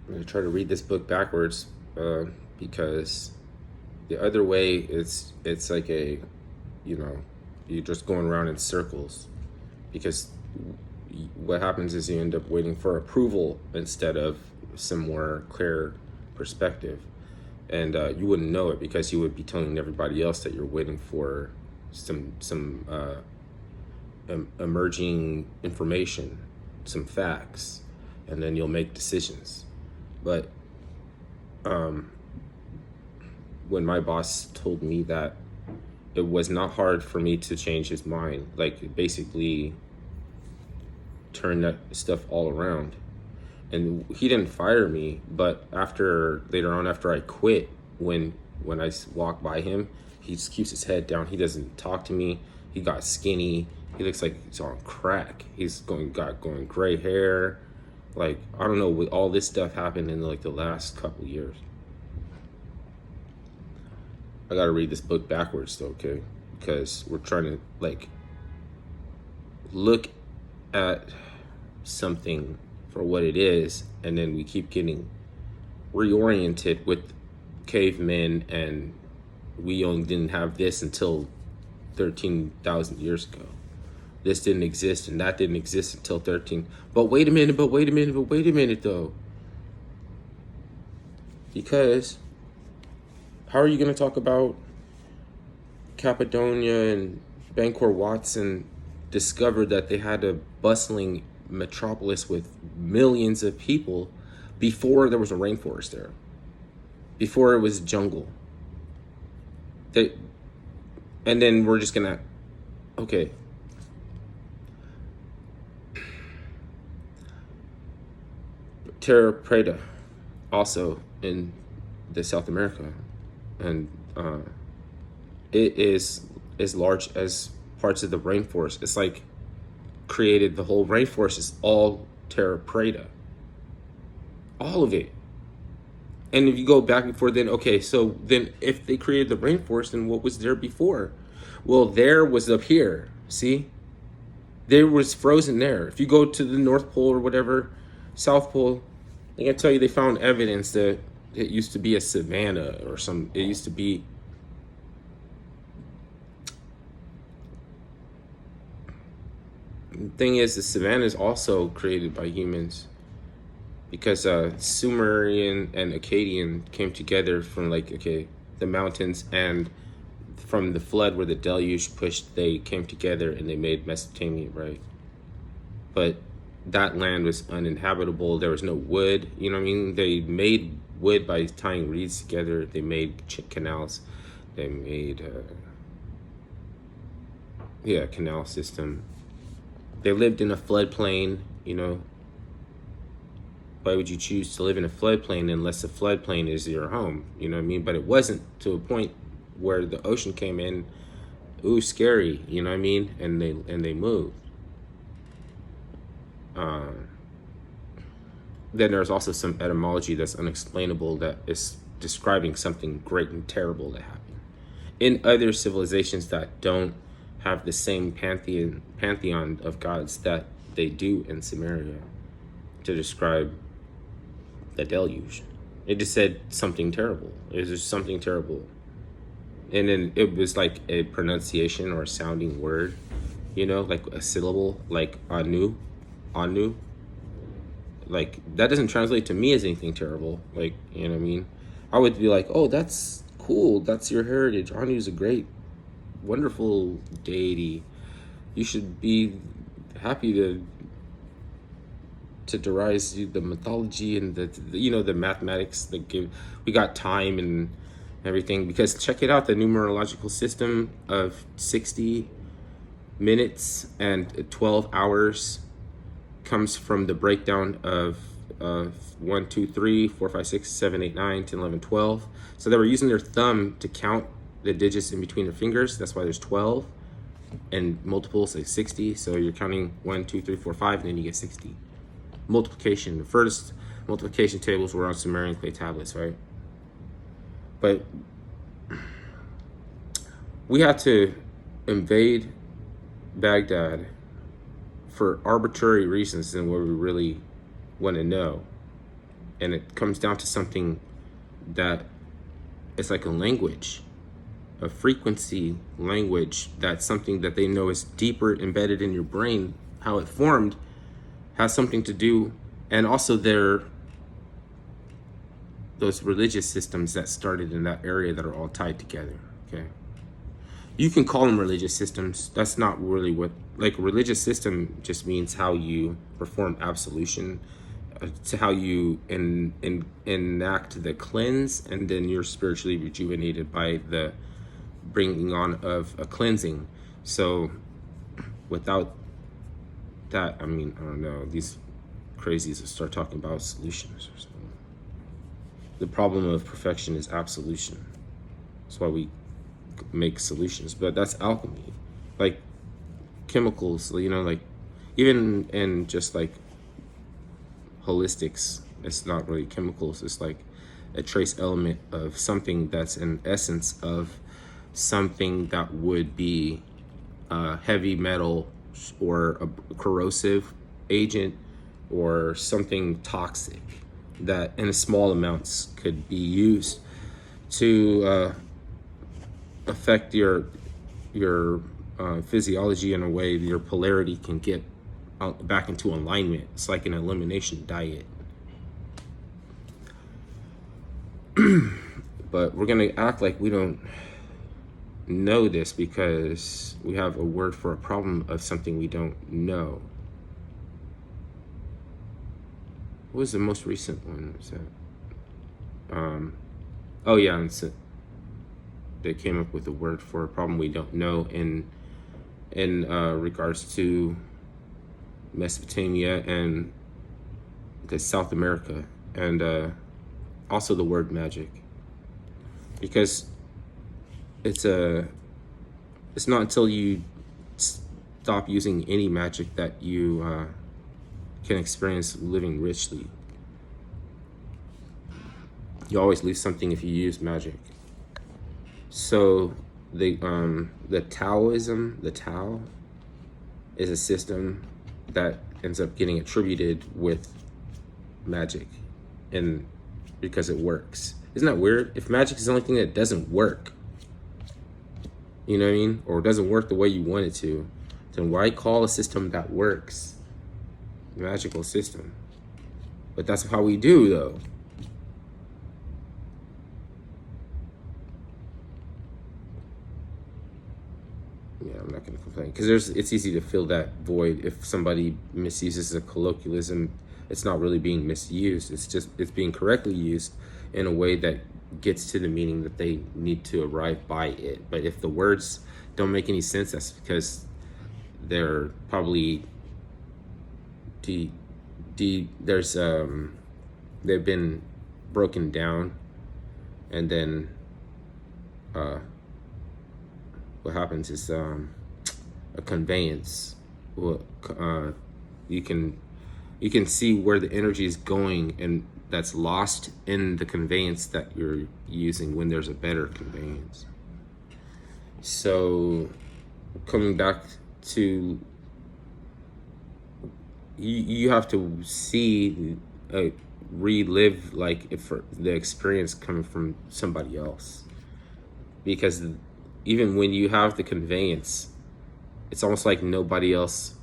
I'm gonna try to read this book backwards because the other way it's like a, you're just going around in circles, because what happens is you end up waiting for approval instead of some more clear perspective, and you wouldn't know it because you would be telling everybody else that you're waiting for some emerging information, some facts, and then you'll make decisions. But when my boss told me that, it was not hard for me to change his mind, like basically turn that stuff all around. And he didn't fire me, but later on after I quit, when I walk by him, he just keeps his head down. He doesn't talk to me. He got skinny. He looks like he's on crack. He's going gray hair. Like, I don't know, with all this stuff happened in like the last couple years. I gotta read this book backwards though, okay? Because we're trying to like look at something for what it is, and then we keep getting reoriented with cavemen, and we only didn't have this until 13,000 years ago. This didn't exist and that didn't exist until 13. But wait a minute though. Because how are you going to talk about Cappadocia and Bangkor Watson discovered that they had a bustling metropolis with millions of people before there was a rainforest there, before it was jungle? And then we're just gonna, okay. Terra Preta, also in the South America, and it is as large as parts of the rainforest. It's like created, the whole rainforest is all Terra Preta, all of it. And if you go back before then, okay, so then if they created the rainforest, then what was there before? Well, there was up here, see? There was frozen there. If you go to the North Pole or whatever, South Pole, I can tell you they found evidence that it used to be a savanna or it used to be. The thing is, the savanna is also created by humans, because Sumerian and Akkadian came together from the mountains, and from the flood where the deluge pushed, they came together and they made Mesopotamia, right? But that land was uninhabitable. There was no wood, you know what I mean? They made wood by tying reeds together. They made canals. They made canal system. They lived in a floodplain, you know. Why would you choose to live in a floodplain unless the floodplain is your home? You know what I mean? But it wasn't, to a point where the ocean came in. Ooh, scary, you know what I mean? And they moved. Then there's also some etymology that's unexplainable, that is describing something great and terrible that happened in other civilizations that don't have the same pantheon of gods that they do in Sumeria, to describe the deluge. It just said something terrible. It was just something terrible. And then it was like a pronunciation or a sounding word, you know, like a syllable, like Anu. Like, that doesn't translate to me as anything terrible. Like, you know what I mean? I would be like, oh, that's cool. That's your heritage. Anu's a great, wonderful deity. You should be happy to derive the mythology and the mathematics that we got time and everything, because check it out, the numerological system of 60 minutes and 12 hours comes from the breakdown of 1, 2, 3, 4, 5, 6, 7, 8, 9, 10, 11, 12. So they were using their thumb to count the digits in between their fingers. That's why there's 12 and multiples, like 60. So you're counting 1, 2, 3, 4, 5, and then you get 60. Multiplication. The first multiplication tables were on Sumerian clay tablets, right? But we had to invade Baghdad for arbitrary reasons than what we really want to know. and it comes down to something that it's like a language, a frequency language, that's something that they know is deeper embedded in your brain. How it formed has something to do, and also those religious systems that started in that area that are all tied together. Okay, you can call them religious systems. That's not really what, like, a religious system just means how you perform absolution, to how you enact the cleanse, and then you're spiritually rejuvenated by the bringing on of a cleansing. So without that, I mean, I don't know, these crazies will start talking about solutions or something. The problem of perfection is absolution. That's why we make solutions, but that's alchemy. Like chemicals, you know, like even in just like holistics, it's not really chemicals, it's like a trace element of something that's an essence of something that would be heavy metal or a corrosive agent or something toxic that in small amounts could be used to affect your physiology in a way your polarity can get back into alignment. It's like an elimination diet. But we're gonna act like we don't know this because we have a word for a problem of something we don't know. What was the most recent one? Was that? Oh yeah, they came up with a word for a problem we don't know in regards to Mesopotamia and the South America, and also the word magic, because it's not until you stop using any magic that you can experience living richly. You always lose something if you use magic. So the Taoism, the Tao, is a system that ends up getting attributed with magic, and because it works. Isn't that weird? If magic is the only thing that doesn't work, you know what I mean, or doesn't work the way you want it to, then why call a system that works a magical system? But that's how we do, though. Yeah, I'm not going to complain, because it's easy to fill that void. If somebody misuses a colloquialism, it's not really being misused. It's being correctly used in a way that gets to the meaning that they need to arrive by it. But if the words don't make any sense, that's because they're probably they've been broken down, and then what happens is a conveyance. You can see where the energy is going, and that's lost in the conveyance that you're using when there's a better conveyance. So coming back to, you have to see, relive, like, if the experience coming from somebody else, because even when you have the conveyance, it's almost like nobody else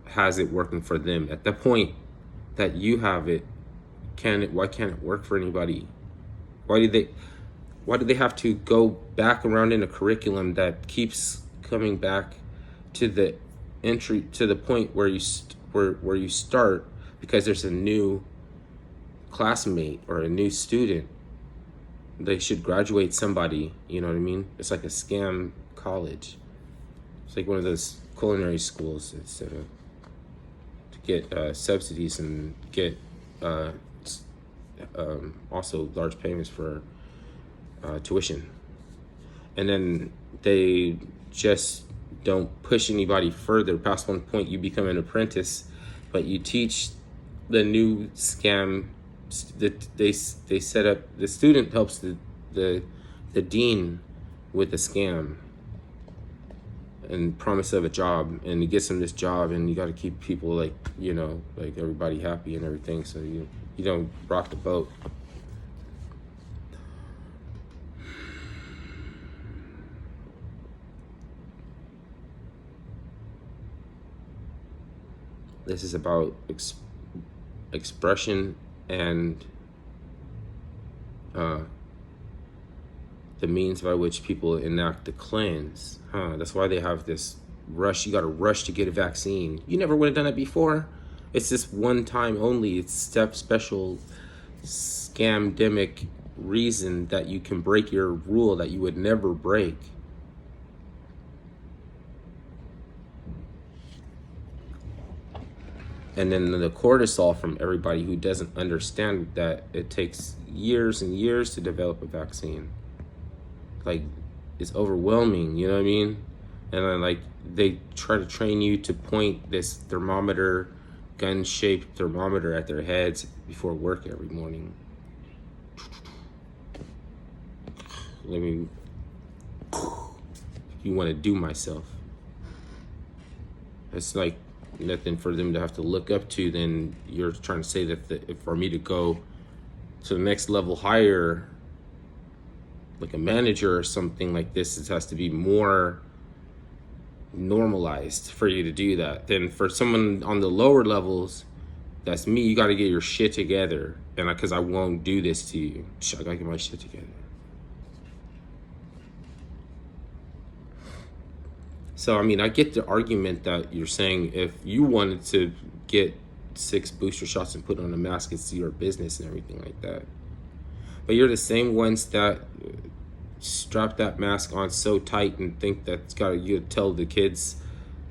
has it working for them. At the point that you have it, why can't it work for anybody? Why do they have to go back around in a curriculum that keeps coming back to the entry, to the point where you start, because there's a new classmate or a new student? They should graduate somebody, you know what I mean? It's like a scam college. It's like one of those culinary schools. It's to get subsidies and get also large payments for tuition. And then they just don't push anybody further past one point. You become an apprentice, but you teach the new scam that they set up. The student helps the dean with the scam. and promise of a job, and he gets him this job, and you got to keep people like, you know, like everybody happy and everything, so you don't rock the boat. This is about expression and the means by which people enact the cleanse. That's why they have this rush. You got to rush to get a vaccine. You never would have done it before. It's this one time only. It's special scamdemic reason that you can break your rule that you would never break. And then the cortisol from everybody who doesn't understand that it takes years and years to develop a vaccine. Like, it's overwhelming, you know what I mean? And then, like, they try to train you to point this thermometer, gun-shaped thermometer at their heads before work every morning. Let me, you want to do myself. It's like nothing for them to have to look up to. Then you're trying to say that for me to go to the next level higher, like a manager or something like this, it has to be more normalized for you to do that. Then for someone on the lower levels, that's me, you got to get your shit together. And because I won't do this to you, I got to get my shit together. So, I mean, I get the argument that you're saying if you wanted to get 6 booster shots and put on a mask, it's your business and everything like that. But you're the same ones that strap that mask on so tight and think that you tell the kids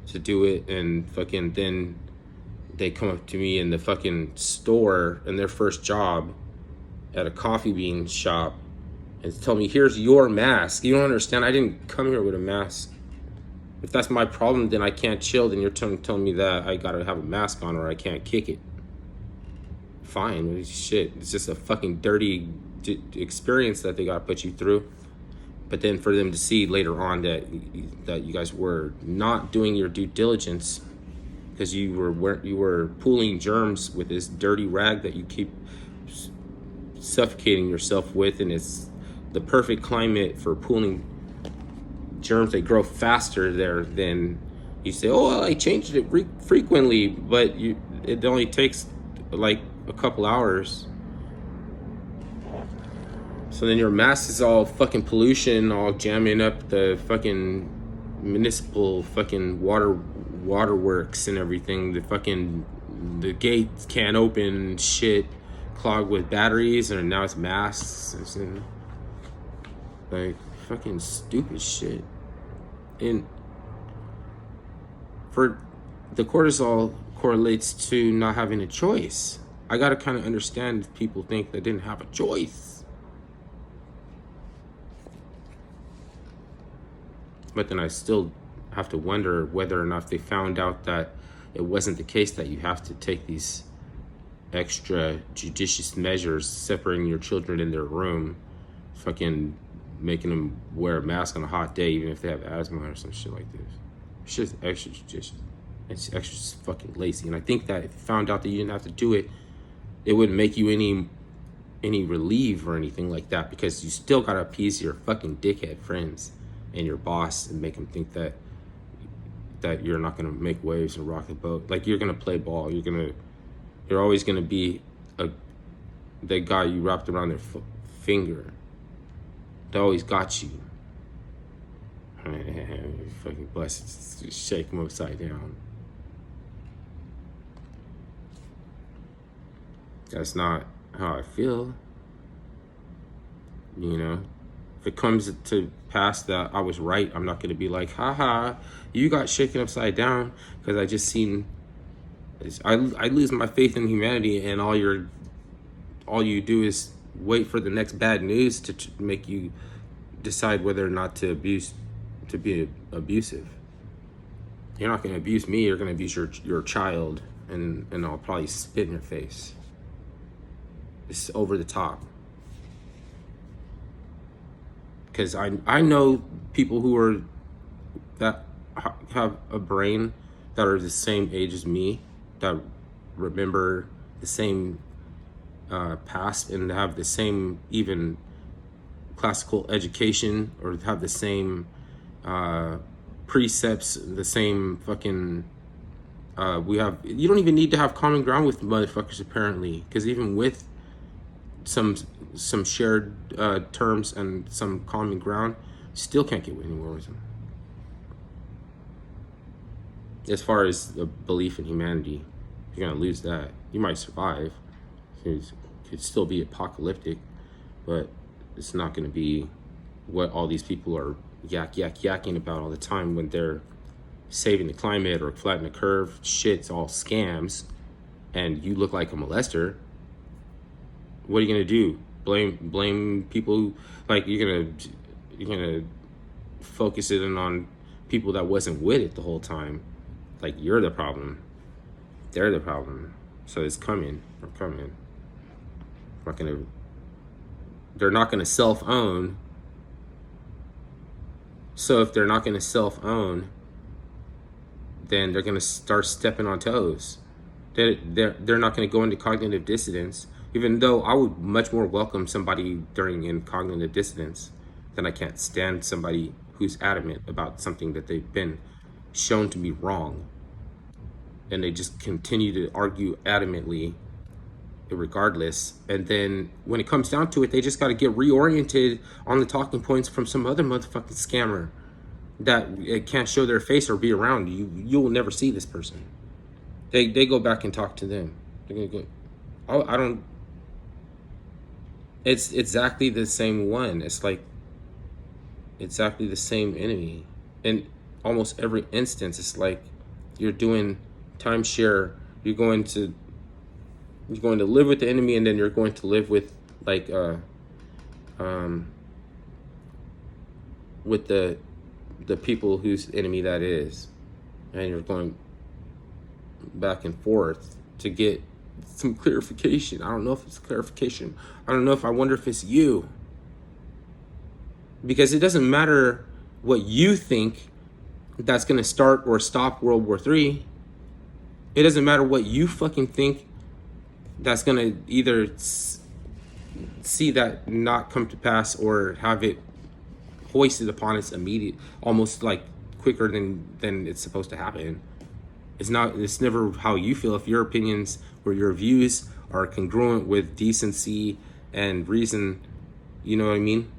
to do it, and fucking then they come up to me in the fucking store in their first job at a coffee bean shop and tell me, here's your mask. You don't understand. I didn't come here with a mask. If that's my problem, then I can't chill. Then you're telling me that I gotta have a mask on or I can't kick it. Fine, shit. It's just a fucking dirty experience that they gotta put you through. But then for them to see later on that you guys were not doing your due diligence because you were pooling germs with this dirty rag that you keep suffocating yourself with, and it's the perfect climate for pooling germs. They grow faster there than you say, oh, I changed it frequently, but it only takes like a couple hours. So then your mask is all fucking pollution, all jamming up the fucking municipal fucking waterworks and everything. The gates can't open, shit clogged with batteries, and now it's masks and like fucking stupid shit. And for the cortisol correlates to not having a choice. I gotta kind of understand if people think they didn't have a choice. But then I still have to wonder whether or not they found out that it wasn't the case, that you have to take these extra judicious measures, separating your children in their room, fucking making them wear a mask on a hot day, even if they have asthma or some shit like this. It's just extra judicious. It's extra fucking lazy. And I think that if you found out that you didn't have to do it, it wouldn't make you any relief or anything like that, because you still gotta appease your fucking dickhead friends and your boss and make them think that you're not gonna make waves and rock the boat. Like, you're gonna play ball. You're always gonna be the guy you wrapped around their finger. They always got you. Fucking blessed. Shake them upside down. That's not how I feel. You know, if it comes to pass that I was right, I'm not gonna be like, haha, you got shaken upside down, because I just seen. I lose my faith in humanity, and all you do is wait for the next bad news to make you decide whether or not to be abusive. You're not going to abuse me. You're going to abuse your child, and I'll probably spit in your face. It's over the top. Because I know people who are that have a brain that are the same age as me, that remember the same past and have the same even classical education, or have the same precepts, the same fucking we have, you don't even need to have common ground with motherfuckers apparently, because even with some shared terms and some common ground, still can't get anywhere with them. As far as the belief in humanity, you're gonna lose that. You might survive. It could still be apocalyptic, but it's not gonna be what all these people are yakking about all the time when they're saving the climate or flattening the curve. Shit's all scams, and you look like a molester. What are you gonna do? Blame people who, like, you're gonna focus it in on people that wasn't with it the whole time. Like, you're the problem. They're the problem. So it's coming. They're coming. They're not gonna self-own. So if they're not gonna self-own, then they're gonna start stepping on toes. They're not gonna go into cognitive dissonance, even though I would much more welcome somebody in cognitive dissonance than I can't stand somebody who's adamant about something that they've been shown to be wrong, and they just continue to argue adamantly regardless. And then when it comes down to it, they just got to get reoriented on the talking points from some other motherfucking scammer that it can't show their face or be around. You'll never see this person. They go back and talk to them. They're gonna go, I don't. It's exactly the same one. It's like exactly the same enemy. In almost every instance, it's like you're doing timeshare. You're going to live with the enemy, and then you're going to live with like with the people whose enemy that is, and you're going back and forth to get some clarification. I don't know if it's clarification. I don't know if I wonder if it's you. Because it doesn't matter what you think that's going to start or stop World War III. It doesn't matter what you fucking think that's going to either see that not come to pass or have it hoisted upon its immediate, almost like quicker than it's supposed to happen. It's never how you feel. If your opinions or your views are congruent with decency and reason, you know what I mean?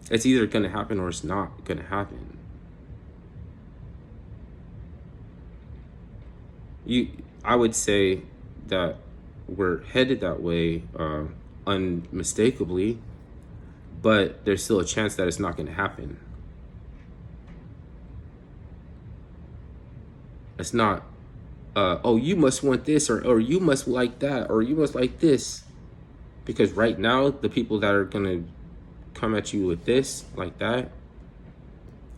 It's either going to happen or it's not going to happen. I would say that we're headed that way unmistakably, but there's still a chance that it's not going to happen. It's not, oh, you must want this, or you must like that, or you must like this. Because right now, the people that are going to come at you with this, like that,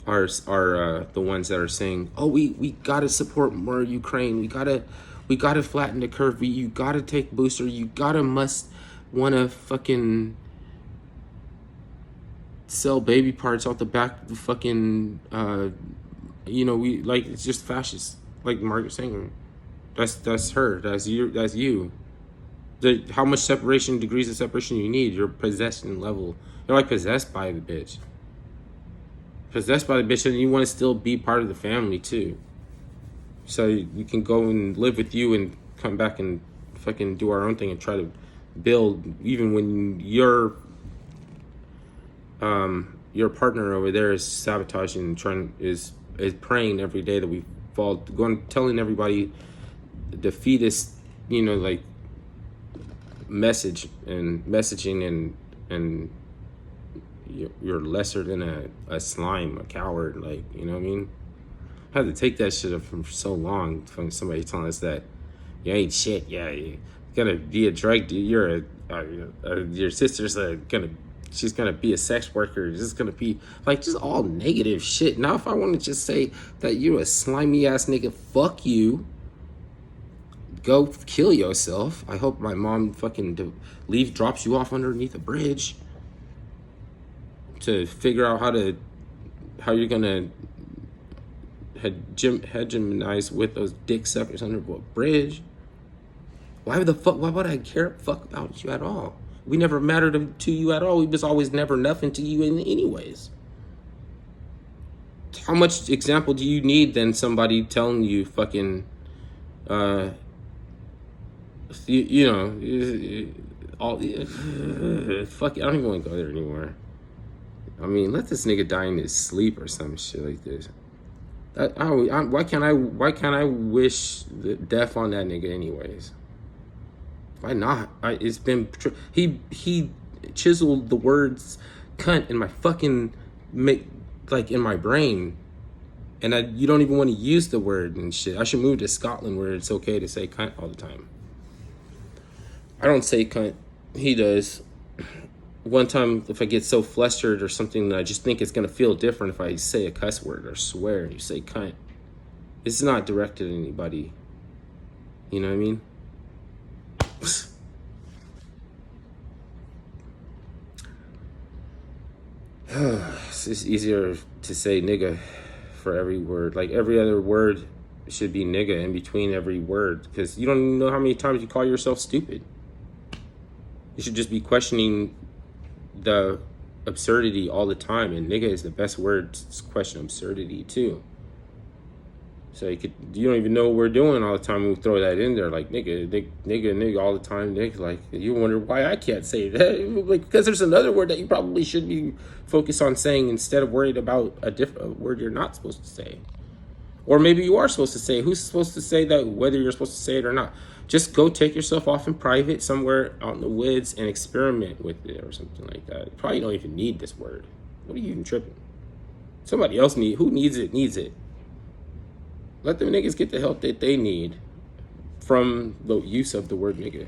are the ones that are saying, oh, we gotta support more Ukraine. We gotta flatten the curve. You gotta take booster. You must wanna fucking sell baby parts out the back of the fucking, we like, it's just fascist. Like Margaret Sanger. That's her. That's you. How much degrees of separation you need? Your possession level. You're like possessed by the bitch. Possessed by the bitch, and you want to still be part of the family too. So you can go and live with you and come back and fucking do our own thing and try to build, even when your partner over there is sabotaging and is praying every day that we fall, telling everybody the fetus, like messaging and you're lesser than a slime, a coward, like, you know what I mean? I had to take that shit up for so long from somebody telling us that you ain't shit. Yeah, you're gonna be a drug dealer. Your sister's she's gonna be a sex worker. It's just gonna be like just all negative shit. Now, if I want to just say that you're a slimy ass nigga, fuck you. Go kill yourself. I hope my mom fucking drops you off underneath a bridge to figure out how you're gonna hegemonize with those dick suckers under what bridge? Why the fuck? Why would I care fuck about you at all? We never mattered to you at all. We was always never nothing to you in anyways. How much example do you need than somebody telling you fucking, you know, all fuck it, I don't even want to go there anymore. I mean, let this nigga die in his sleep or some shit like this. Why can't I wish the death on that nigga anyways? Why not? It's been he chiseled the words cunt in my fucking in my brain, and you don't even want to use the word and shit. I should move to Scotland where it's okay to say cunt all the time. I don't say cunt. He does. One time, if I get so flustered or something, that I just think it's gonna feel different if I say a cuss word or swear and you say cunt. It's not directed at anybody. You know what I mean? It's just easier to say nigga for every word. Like every other word should be nigga in between every word, because you don't even know how many times you call yourself stupid. You should just be questioning the absurdity all the time, and nigga is the best word to question absurdity too. So you don't even know what we're doing all the time. We throw that in there like nigga all the time. Nigga, like you wonder why I can't say that. Like, because there's another word that you probably should be focused on saying instead of worried about a different word you're not supposed to say. Or maybe you are supposed to say. Who's supposed to say that, whether you're supposed to say it or not? Just go take yourself off in private somewhere out in the woods and experiment with it or something like that. You probably don't even need this word. What are you even tripping? Somebody else who needs it. Let them niggas get the help that they need from the use of the word nigga.